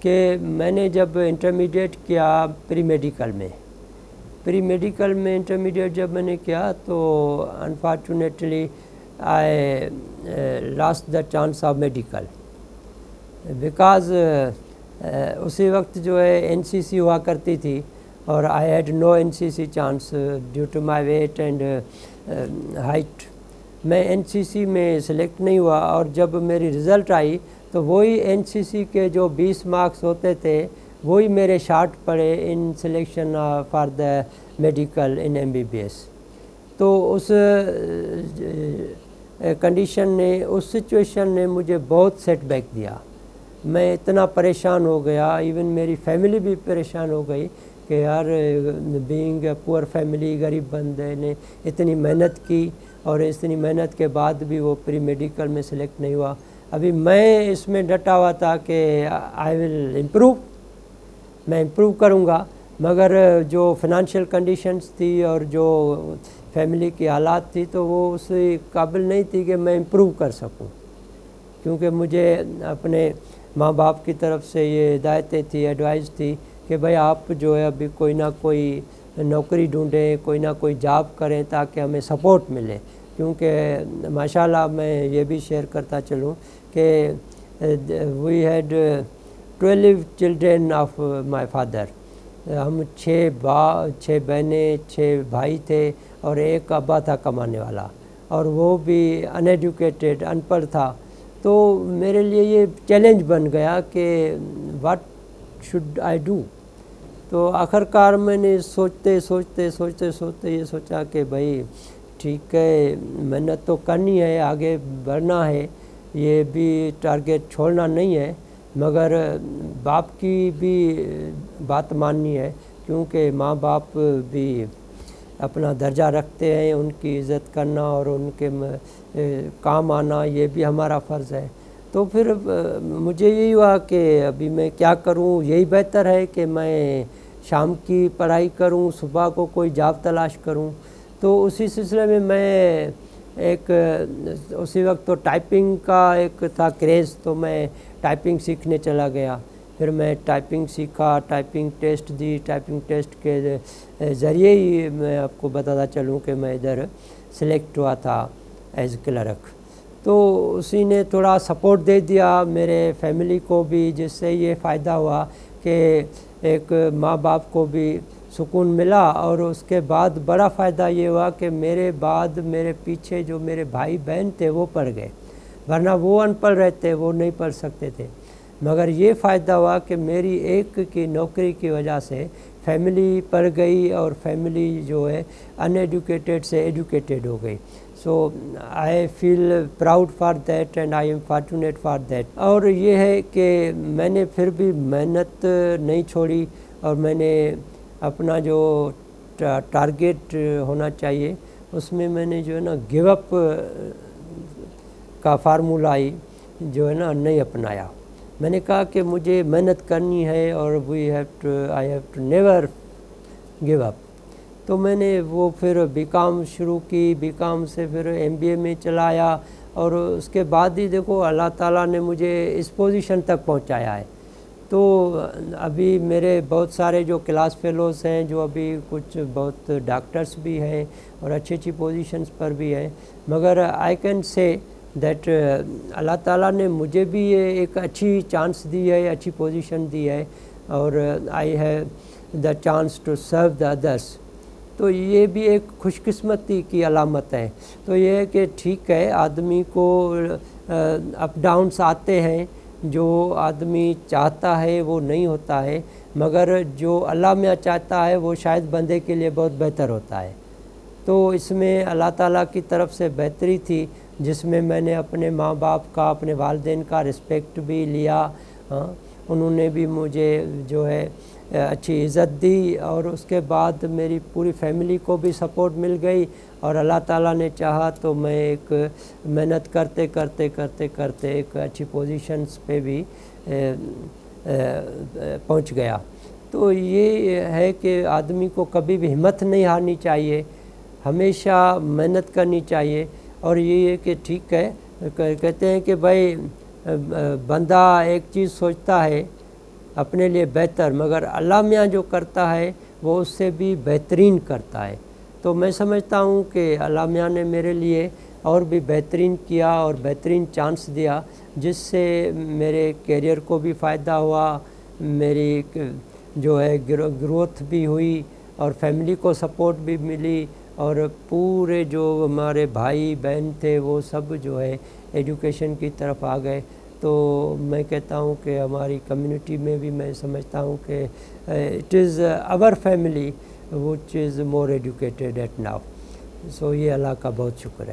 کہ میں نے جب انٹرمیڈیٹ کیا پری میڈیکل میں انٹرمیڈیٹ جب میں نے کیا تو unfortunately I last the chance of medical because اسی وقت جو ہے این سی سی ہوا کرتی تھی اور I had no N C C chance due to my weight and height. میں این سی سی میں سلیکٹ نہیں ہوا اور جب میری رزلٹ آئی تو وہی این سی سی کے جو 20 مارکس ہوتے تھے وہی میرے شارٹ پڑے in selection for the medical in M B B S. تو اس کنڈیشن نے اس سچویشن نے مجھے بہت سیٹ بیک دیا. میں اتنا پریشان ہو گیا, ایون میری فیملی بھی پریشان ہو گئی کہ یار بینگ اے پور فیملی, غریب بندے نے اتنی محنت کی اور اتنی محنت کے بعد بھی وہ پری میڈیکل میں سلیکٹ نہیں ہوا. ابھی میں اس میں ڈٹا ہوا تھا کہ آئی ول امپروو, میں امپروو کروں گا, مگر جو فنانشیل کنڈیشنز تھی اور جو فیملی کی حالات تھی تو وہ اس قابل نہیں تھی کہ میں امپروو کر سکوں, کیونکہ مجھے اپنے ماں باپ کی طرف سے یہ ہدایتیں تھی, ایڈوائز تھی کہ بھائی آپ جو ہے ابھی کوئی نہ کوئی نوکری ڈھونڈیں, کوئی نہ کوئی جاب کریں تاکہ ہمیں سپورٹ ملے. کیونکہ ماشاءاللہ میں یہ بھی شیئر کرتا چلوں کہ we had 12 children of my father. ہم 6 بہنیں 6 بھائی تھے اور ایک ابا تھا کمانے والا, اور وہ بھی ان ایڈوکیٹڈ, ان پڑھ تھا. تو میرے لیے یہ چیلنج بن گیا کہ واٹ شوڈ آئی ڈو. تو آخر کار میں نے سوچتے یہ سوچا کہ بھائی ٹھیک ہے, محنت تو کرنی ہے, آگے بڑھنا ہے, یہ بھی ٹارگیٹ چھوڑنا نہیں ہے, مگر باپ کی بھی بات ماننی ہے, کیونکہ ماں باپ بھی اپنا درجہ رکھتے ہیں, ان کی عزت کرنا اور ان کے کام آنا یہ بھی ہمارا فرض ہے. تو پھر مجھے یہی ہوا کہ ابھی میں کیا کروں, یہی بہتر ہے کہ میں شام کی پڑھائی کروں, صبح کو کوئی جاب تلاش کروں. تو اسی سلسلے میں ایک اسی وقت تو ٹائپنگ کا ایک تھا کریز, تو میں ٹائپنگ سیکھنے چلا گیا. پھر میں ٹائپنگ سیکھا, ٹائپنگ ٹیسٹ دی, ٹائپنگ ٹیسٹ کے ذریعے ہی میں آپ کو بتاتا چلوں کہ میں ادھر سلیکٹ ہوا تھا ایز کلرک. تو اسی نے تھوڑا سپورٹ دے دیا میرے فیملی کو بھی, جس سے یہ فائدہ ہوا کہ ایک ماں باپ کو بھی سکون ملا, اور اس کے بعد بڑا فائدہ یہ ہوا کہ میرے بعد میرے پیچھے جو میرے بھائی بہن تھے وہ پڑھ گئے, ورنہ وہ ان پڑھ رہتے, وہ نہیں پڑھ سکتے تھے. مگر یہ فائدہ ہوا کہ میری ایک کی نوکری کی وجہ سے فیملی پڑھ گئی اور فیملی جو ہے ان ایڈوکیٹڈ سے ایڈوکیٹڈ ہو گئی. So I feel proud for that and I am fortunate for that. اور یہ ہے کہ میں نے پھر بھی محنت نہیں چھوڑی, اور میں نے اپنا جو ٹارگیٹ ہونا چاہیے اس میں نے جو ہے نا گیو اپ کا فارمولا ہی جو ہے نا نہیں اپنایا. میں نے کہا کہ مجھے محنت کرنی ہے اور I have to never give up. تو میں نے وہ پھر بی کام شروع کی, بی کام سے پھر ایم بی اے میں چلا آیا, اور اس کے بعد ہی دیکھو اللہ تعالیٰ نے مجھے اس پوزیشن تک پہنچایا ہے. تو ابھی میرے بہت سارے جو کلاس فیلوز ہیں, جو ابھی کچھ بہت ڈاکٹرس بھی ہیں اور اچھی اچھی پوزیشنز پر بھی ہیں, مگر آئی کین سے دیٹ اللہ تعالیٰ نے مجھے بھی یہ ایک اچھی چانس دی ہے, اچھی پوزیشن دی ہے, اور I have the chance to serve the others. تو یہ بھی ایک خوش قسمتی کی علامت ہے. تو یہ ہے کہ ٹھیک ہے, آدمی کو اپ ڈاؤنس آتے ہیں, جو آدمی چاہتا ہے وہ نہیں ہوتا ہے, مگر جو اللہ میاں چاہتا ہے وہ شاید بندے کے لیے بہت بہتر ہوتا ہے. تو اس میں اللہ تعالیٰ کی طرف سے بہتری تھی, جس میں نے اپنے ماں باپ کا, اپنے والدین کا رسپیکٹ بھی لیا. انہوں نے بھی مجھے جو ہے اچھی عزت دی, اور اس کے بعد میری پوری فیملی کو بھی سپورٹ مل گئی, اور اللہ تعالیٰ نے چاہا تو میں ایک محنت کرتے ایک اچھی پوزیشنز پہ بھی پہنچ گیا. تو یہ ہے کہ آدمی کو کبھی بھی ہمت نہیں ہارنی چاہیے, ہمیشہ محنت کرنی چاہیے. اور یہ ہے کہ ٹھیک ہے, کہتے ہیں کہ بھائی بندہ ایک چیز سوچتا ہے اپنے لیے بہتر، مگر اللہ میاں جو کرتا ہے وہ اس سے بھی بہترین کرتا ہے۔ تو میں سمجھتا ہوں کہ اللہ میاں نے میرے لیے اور بھی بہترین کیا اور بہترین چانس دیا، جس سے میرے کیریئر کو بھی فائدہ ہوا، میری جو ہے گروتھ بھی ہوئی اور فیملی کو سپورٹ بھی ملی، اور پورے جو ہمارے بھائی بہن تھے وہ سب جو ہے ایجوکیشن کی طرف آ گئے۔ تو میں کہتا ہوں کہ ہماری کمیونٹی میں بھی میں سمجھتا ہوں کہ it is our family which is more educated at now. So یہ اللہ کا بہت شکر ہے۔